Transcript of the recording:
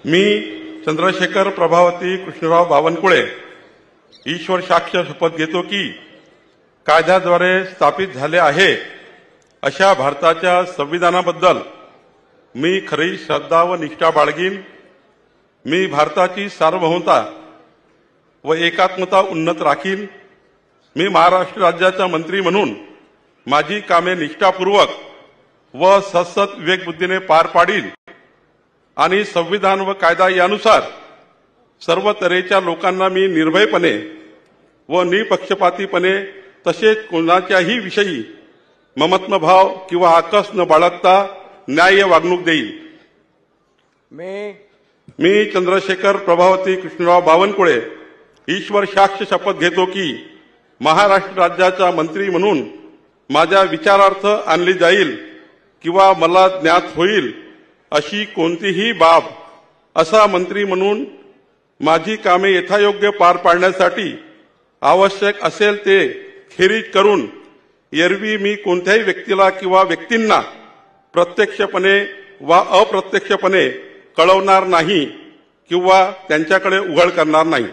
मी चंद्रशेखर प्रभावती कृष्णराव बावनकुळे ईश्वर साक्ष शपथ घेतो की कायद्याद्वारे स्थापित झाले आहे अशा भारताच्या संविधानाबद्दल मी खरी श्रद्धा व निष्ठा बाळगीन। मी भारताची सार्वभौमता व एकात्मता उन्नत राखीन। मी महाराष्ट्र राज्याचा मंत्री म्हणून माझी कामे निष्ठापूर्वक व सतत विवेकबुद्धीने पार पाडीन आणि संविधान व कायदा यानुसार सर्व तऱ्हेच्या लोकांना मी निर्भयपणे व निपक्षपातीपणे तसेच कोणाच्याही विषयी ममत्वभाव किंवा आकस न बाळगता न्याय्य वागणूक देईल। मी चंद्रशेखर प्रभावती कृष्णराव बावनकुळे ईश्वर साक्ष शपथ घेतो की महाराष्ट्र राज्याचा मंत्री म्हणून माझ्या विचारार्थ आणली जाईल किंवा मला ज्ञात होईल अशी कोणतीही बाब असा मंत्री म्हणून माझी कामे यथायोग्य पार पाडण्यासाठी आवश्यक असेल ते खेरीज करून एरवी मी कोणत्याही व्यक्तीला किंवा व्यक्तींना प्रत्यक्षपणे वा अप्रत्यक्षपणे कळवणार नाही किंवा त्यांच्याकडे उघड करणार नाही।